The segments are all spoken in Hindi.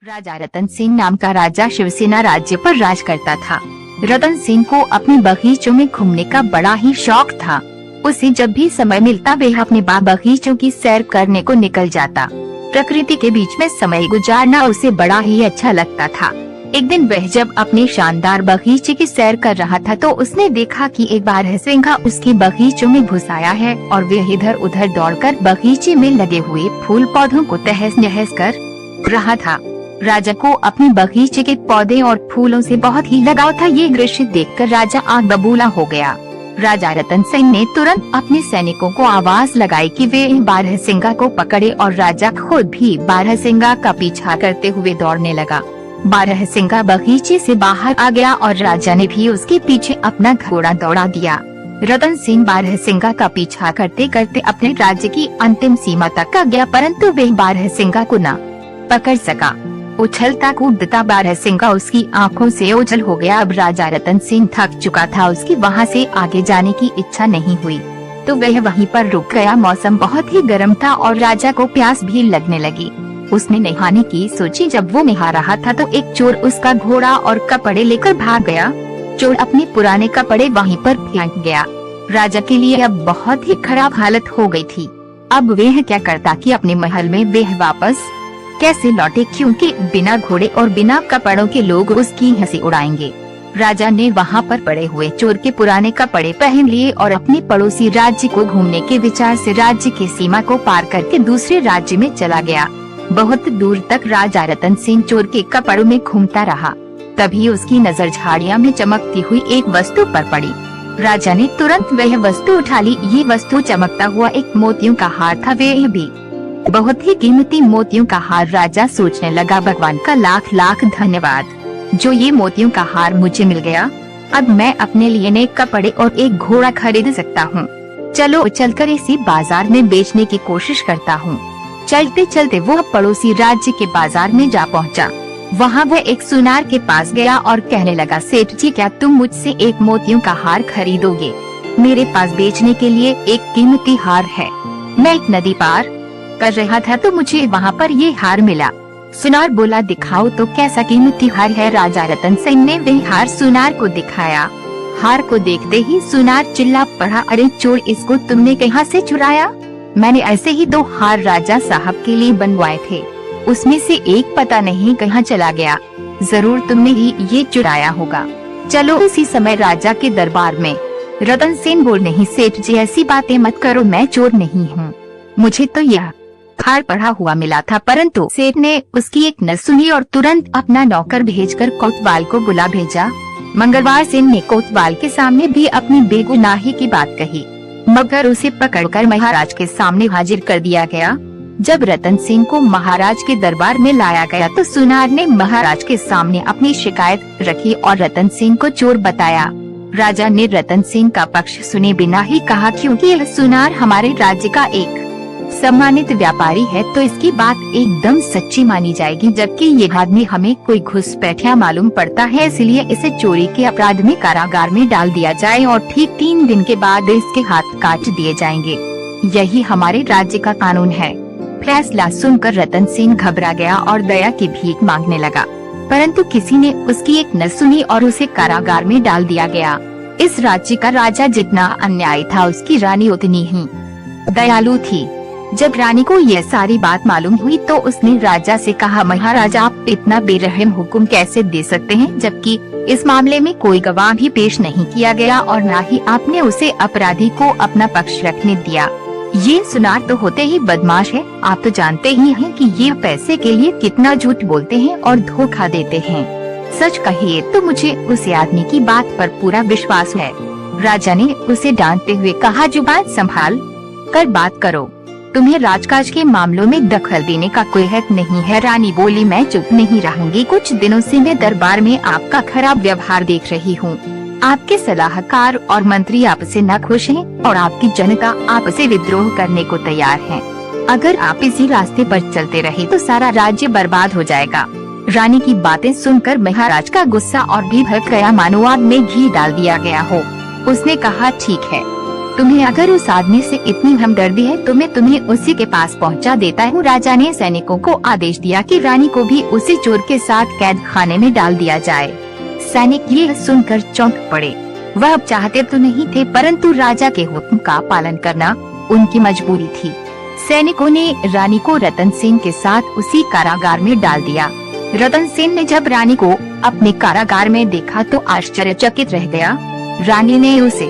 राजा रतन सिंह नाम का राजा शिवसेना राज्य पर राज करता था। रतन सिंह को अपने बगीचों में घूमने का बड़ा ही शौक था। उसे जब भी समय मिलता वह अपने बाग बगीचों की सैर करने को निकल जाता। प्रकृति के बीच में समय गुजारना उसे बड़ा ही अच्छा लगता था। एक दिन वह जब अपने शानदार बगीचे की सैर कर रहा था तो उसने देखा कि एक बारहसिंगा उसके बगीचों में घुस आया है और वह इधर उधर दौड़कर बगीचे में लगे हुए फूल पौधों को तहस नहस कर रहा था। राजा को अपने बगीचे के पौधे और फूलों से बहुत ही लगाव था। ये दृश्य देखकर राजा आग बबूला हो गया। राजा रतन सिंह ने तुरंत अपने सैनिकों को आवाज लगाई कि वे बारहसिंगा को पकड़े और राजा खुद भी बारहसिंगा का पीछा करते हुए दौड़ने लगा। बारहसिंगा बगीचे से बाहर आ गया और राजा ने भी उसके पीछे अपना घोड़ा दौड़ा दिया। रतन सिंह बारहसिंगा का पीछा करते करते अपने राज्य की अंतिम सीमा तक आ गया, परंतु वह बारहसिंगा को न पकड़ सका। उछलता कूदता बारहसिंगा उसकी आंखों से ओझल हो गया। अब राजा रतन सिंह थक चुका था, उसकी वहां से आगे जाने की इच्छा नहीं हुई तो वह वहीं पर रुक गया। मौसम बहुत ही गर्म था और राजा को प्यास भी लगने लगी। उसने नहाने की सोची। जब वो नहा रहा था तो एक चोर उसका घोड़ा और कपड़े लेकर भाग गया। चोर अपने पुराने कपड़े वहीं पर फेंक गया। राजा के लिए अब बहुत ही खराब हालत हो गई थी। अब वह क्या करता कि अपने महल में वह वापस कैसे लौटे, क्योंकि बिना घोड़े और बिना कपड़ों के लोग उसकी हंसी उड़ाएंगे। राजा ने वहाँ पर पड़े हुए चोर के पुराने कपड़े पहन लिए और अपने पड़ोसी राज्य को घूमने के विचार से राज्य की सीमा को पार करके दूसरे राज्य में चला गया। बहुत दूर तक राजा रतन सिंह चोर के कपड़ों में घूमता रहा। तभी उसकी नजर झाड़ियाँ में चमकती हुई एक वस्तु पर पड़ी। राजा ने तुरंत वह वस्तु उठा ली। ये वस्तु चमकता हुआ एक मोतियों का हार था, वह भी बहुत ही कीमती मोतियों का हार। राजा सोचने लगा, भगवान का लाख लाख धन्यवाद जो ये मोतियों का हार मुझे मिल गया। अब मैं अपने लिए नए कपड़े और एक घोड़ा खरीद सकता हूँ। चलो चलकर इसी बाजार में बेचने की कोशिश करता हूँ। चलते चलते वो पड़ोसी राज्य के बाजार में जा पहुँचा। वहाँ वह एक सुनार के पास गया और कहने लगा, सेठ जी क्या तुम मुझसे एक मोतियों का हार खरीदोगे? मेरे पास बेचने के लिए एक कीमती हार है। मैं एक नदी पार कर रहा था तो मुझे वहाँ पर ये हार मिला। सुनार बोला, दिखाओ तो कैसा कीमती हार है। राजा रतन सिंह ने वह हार सुनार को दिखाया। हार को देखते ही सुनार चिल्ला पड़ा, अरे चोर, इसको तुमने कहाँ से चुराया? मैंने ऐसे ही 2 हार राजा साहब के लिए बनवाए थे, उसमें से एक पता नहीं कहाँ चला गया। जरूर तुमने ही ये चुराया होगा। चलो उसी समय राजा के दरबार में। रतन सिंह बोल, नहीं सेठ जी ऐसी बातें मत करो, मैं चोर नहीं हूँ। मुझे तो यह हार पड़ा हुआ मिला था। परंतु सेठ ने उसकी एक न सुनी और तुरंत अपना नौकर भेजकर कोतवाल को बुला भेजा। मंगलवार सिंह ने कोतवाल के सामने भी अपनी बेगुनाही की बात कही, मगर उसे पकड़कर महाराज के सामने हाजिर कर दिया गया। जब रतन सिंह को महाराज के दरबार में लाया गया तो सुनार ने महाराज के सामने अपनी शिकायत रखी और रतन सिंह को चोर बताया। राजा ने रतन सिंह का पक्ष सुने बिना ही कहा, क्योंकि यह सुनार हमारे राज्य का एक सम्मानित व्यापारी है तो इसकी बात एकदम सच्ची मानी जाएगी, जबकि ये आदमी हमें कोई घुसपैठिया मालूम पड़ता है, इसलिए इसे चोरी के अपराध में कारागार में डाल दिया जाए और ठीक 3 दिन के बाद इसके हाथ काट दिए जाएंगे। यही हमारे राज्य का कानून है। फैसला सुनकर रतन सिंह घबरा गया और दया की भीख मांगने लगा, परंतु किसी ने उसकी एक न सुनी और उसे कारागार में डाल दिया गया। इस राज्य का राजा जितना अन्यायी था, उसकी रानी उतनी ही दयालु थी। जब रानी को यह सारी बात मालूम हुई तो उसने राजा से कहा, महाराजा आप इतना बेरहम हुक्म कैसे दे सकते हैं, जबकि इस मामले में कोई गवाह भी पेश नहीं किया गया और न ही आपने उसे अपराधी को अपना पक्ष रखने दिया। ये सुनार तो होते ही बदमाश है। आप तो जानते ही हैं कि ये पैसे के लिए कितना झूठ बोलते हैं और धोखा देते हैं। सच कहिए तो मुझे उस आदमी की बात पर पूरा विश्वास है। राजा ने उसे डांटते हुए कहा, जुबान संभाल कर बात करो, तुम्हें राजकाज के मामलों में दखल देने का कोई हक नहीं है। रानी बोली, मैं चुप नहीं रहूंगी। कुछ दिनों से मैं दरबार में आपका खराब व्यवहार देख रही हूँ। आपके सलाहकार और मंत्री आपसे न खुश हैं और आपकी जनता आपसे विद्रोह करने को तैयार है। अगर आप इसी रास्ते पर चलते रहे तो सारा राज्य बर्बाद हो जाएगा। रानी की बातें सुनकर महाराज का गुस्सा और भी भड़क गया, मानो आग में घी डाल दिया गया हो। उसने कहा, ठीक है, तुम्हें अगर उस आदमी से इतनी हमदर्दी है तो मैं तुम्हें उसी के पास पहुंचा देता हूँ। राजा ने सैनिकों को आदेश दिया कि रानी को भी उसी चोर के साथ कैद खाने में डाल दिया जाए। सैनिक ये सुनकर चौंक पड़े। वह अब चाहते तो नहीं थे, परंतु राजा के हुक्म का पालन करना उनकी मजबूरी थी। सैनिकों ने रानी को रतन सेन के साथ उसी कारागार में डाल दिया। रतन सेन ने जब रानी को अपने कारागार में देखा तो आश्चर्यचकित रह गया। रानी ने उसे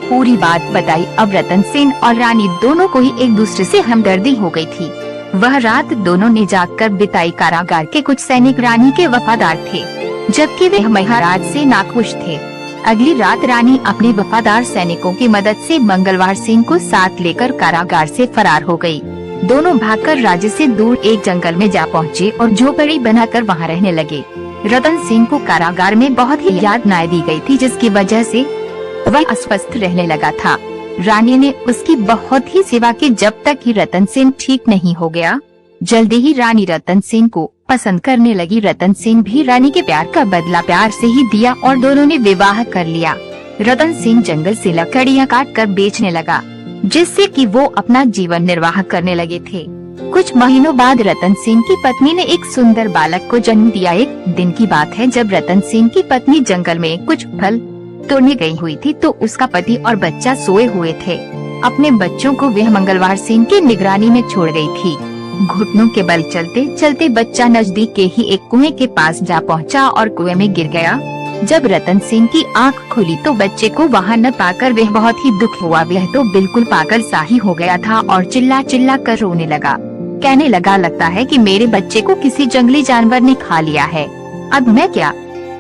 पूरी बात बताई। अब रतन सेन और रानी दोनों को ही एक दूसरे से हमदर्दी हो गई थी। वह रात दोनों ने जागकर बिताई। कारागार के कुछ सैनिक रानी के वफादार थे, जबकि वे महाराज से नाखुश थे। अगली रात रानी अपने वफादार सैनिकों की मदद से मंगलवार सिंह को साथ लेकर कारागार से फरार हो गई। दोनों भागकर राज्य से दूर एक जंगल में जा पहुँचे और झोपड़ी बनाकर वहाँ रहने लगे। रतन सिंह को कारागार में बहुत ही यातनाएं दी गई थी, जिसकी वजह से वह अस्वस्थ रहने लगा था। रानी ने उसकी बहुत ही सेवा की जब तक कि रतन सेन ठीक नहीं हो गया। जल्दी ही रानी रतन सेन को पसंद करने लगी। रतन सेन भी रानी के प्यार का बदला प्यार से ही दिया और दोनों ने विवाह कर लिया। रतन सेन जंगल से लकड़ियां काटकर बेचने लगा, जिससे कि वो अपना जीवन निर्वाह करने लगे थे। कुछ महीनों बाद रतन सेन की पत्नी ने एक सुंदर बालक को जन्म दिया। एक दिन की बात है जब रतन सेन की पत्नी जंगल में कुछ फल तोड़ने गई हुई थी तो उसका पति और बच्चा सोए हुए थे। अपने बच्चों को वह मंगलवार सिंह की निगरानी में छोड़ गई थी। घुटनों के बल चलते चलते बच्चा नजदीक के ही एक कुएं के पास जा पहुंचा और कुएं में गिर गया। जब रतन सिंह की आंख खुली तो बच्चे को वहां न पाकर वह बहुत ही दुख हुआ। वह तो बिल्कुल पागल सा ही हो गया था और चिल्ला चिल्ला कर रोने लगा। कहने लगा, लगता है कि मेरे बच्चे को किसी जंगली जानवर ने खा लिया है। अब मैं क्या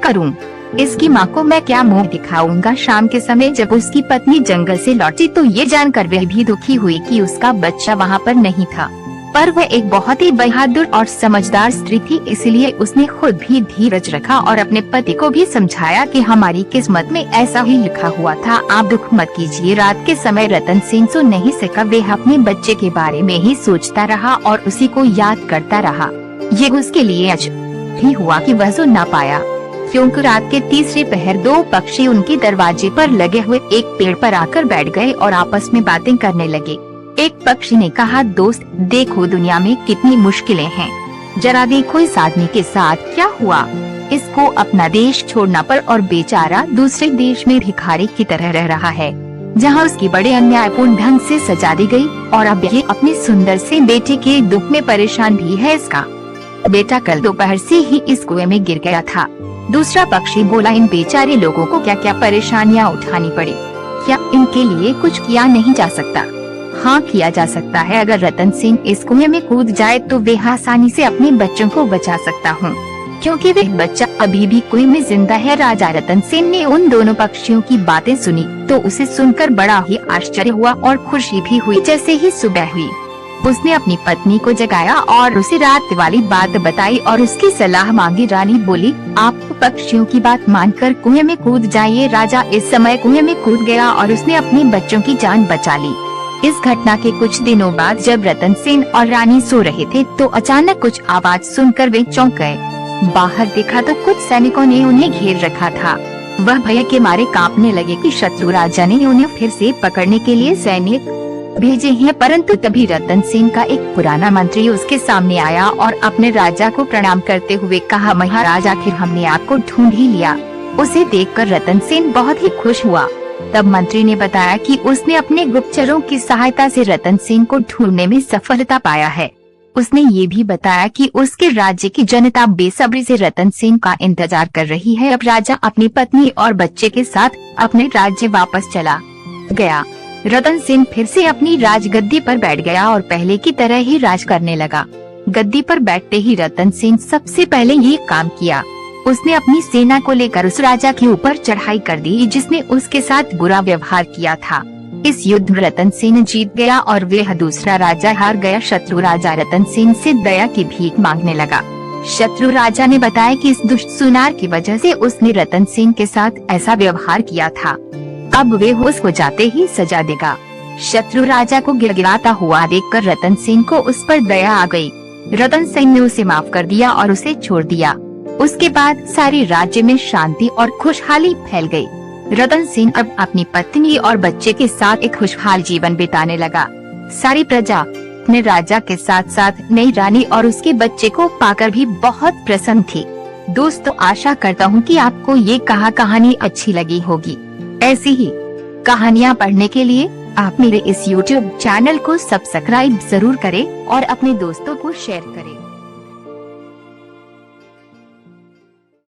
करूं? इसकी माँ को मैं क्या मुंह दिखाऊंगा? शाम के समय जब उसकी पत्नी जंगल से लौटी तो ये जानकर वह भी दुखी हुई कि उसका बच्चा वहाँ पर नहीं था। पर वह एक बहुत ही बहादुर और समझदार स्त्री थी, इसलिए उसने खुद भी धीरज रखा और अपने पति को भी समझाया कि हमारी किस्मत में ऐसा ही लिखा हुआ था, आप दुख मत कीजिए। रात के समय रतन सिंह सो नहीं सका। वह अपने बच्चे के बारे में ही सोचता रहा और उसी को याद करता रहा। ये उसके लिए अजब भी हुआ कि वह सो न पाया, क्योंकि रात के तीसरे पहर दो पक्षी उनके दरवाजे पर लगे हुए एक पेड़ पर आकर बैठ गए और आपस में बातें करने लगे। एक पक्षी ने कहा, दोस्त देखो दुनिया में कितनी मुश्किलें हैं, जरा देखो इस आदमी के साथ क्या हुआ। इसको अपना देश छोड़ना पड़ा और बेचारा दूसरे देश में भिखारी की तरह रह रहा है, जहाँ उसकी बड़े अन्यायपूर्ण ढंग से सजा दी गई और अब ये अपने सुंदर से बेटे के दुख में परेशान भी है। इसका बेटा कल दोपहर से ही इस कुएं में गिर गया था। दूसरा पक्षी बोला, इन बेचारे लोगों को क्या क्या परेशानियाँ उठानी पड़ी, क्या इनके लिए कुछ किया नहीं जा सकता? हाँ, किया जा सकता है। अगर रतन सिंह इस कुएं में कूद जाए तो वे आसानी से अपने बच्चों को बचा सकता हूँ, क्योंकि वह बच्चा अभी भी कुएं में जिंदा है। राजा रतन सिंह ने उन दोनों पक्षियों की बातें सुनी तो उसे सुनकर बड़ा ही आश्चर्य हुआ और खुशी भी हुई। जैसे ही सुबह हुई उसने अपनी पत्नी को जगाया और उसे रात वाली बात बताई और उसकी सलाह मांगी। रानी बोली, आप पक्षियों की बात मानकर कुएं में कूद जाइए। राजा इस समय कुएं में कूद गया और उसने अपने बच्चों की जान बचा ली। इस घटना के कुछ दिनों बाद जब रतन सेन और रानी सो रहे थे तो अचानक कुछ आवाज सुनकर वे चौंक गए। बाहर देखा तो कुछ सैनिकों ने उन्हें घेर रखा था। वह भय के मारे कांपने लगे कि शत्रु राजा ने उन्हें फिर से पकड़ने के लिए सैनिक भेजे हैं। परंतु तभी रतन सेन का एक पुराना मंत्री उसके सामने आया और अपने राजा को प्रणाम करते हुए कहा, महाराज आखिर हमने आपको ढूंढ ही लिया। उसे देखकर रतन सेन बहुत ही खुश हुआ। तब मंत्री ने बताया कि उसने अपने गुप्तचरों की सहायता से रतन सेन को ढूंढने में सफलता पाया है। उसने ये भी बताया कि उसके राज्य की जनता बेसब्री से रतन सेन का इंतजार कर रही है। अब राजा अपनी पत्नी और बच्चे के साथ अपने राज्य वापस चला गया। रतन सेन फिर से अपनी राजगद्दी पर बैठ गया और पहले की तरह ही राज करने लगा। गद्दी पर बैठते ही रतन सेन सबसे पहले ये काम किया, उसने अपनी सेना को लेकर उस राजा के ऊपर चढ़ाई कर दी जिसने उसके साथ बुरा व्यवहार किया था। इस युद्ध में रतन सेन जीत गया और वह दूसरा राजा हार गया। शत्रु राजा रतन सेन से दया की भीख मांगने लगा। शत्रु राजा ने बताया कि इस दुष्ट सुनार की वजह से उसने रतन सेन के साथ ऐसा व्यवहार किया था, अब वे उसको जाते ही सजा देगा। शत्रु राजा को गिड़गिड़ाता हुआ देखकर रतन सेन को उस पर दया आ गई। रतन सेन ने उसे माफ कर दिया और उसे छोड़ दिया। उसके बाद सारे राज्य में शांति और खुशहाली फैल गई। रतन सिंह अब अपनी पत्नी और बच्चे के साथ एक खुशहाल जीवन बिताने लगा। सारी प्रजा अपने राजा के साथ साथ नई रानी और उसके बच्चे को पाकर भी बहुत प्रसन्न थी। दोस्तों, आशा करता हूँ कि आपको ये कहानी अच्छी लगी होगी। ऐसी ही कहानियाँ पढ़ने के लिए आप मेरे इस YouTube चैनल को सब्सक्राइब जरूर करें और अपने दोस्तों को शेयर करें।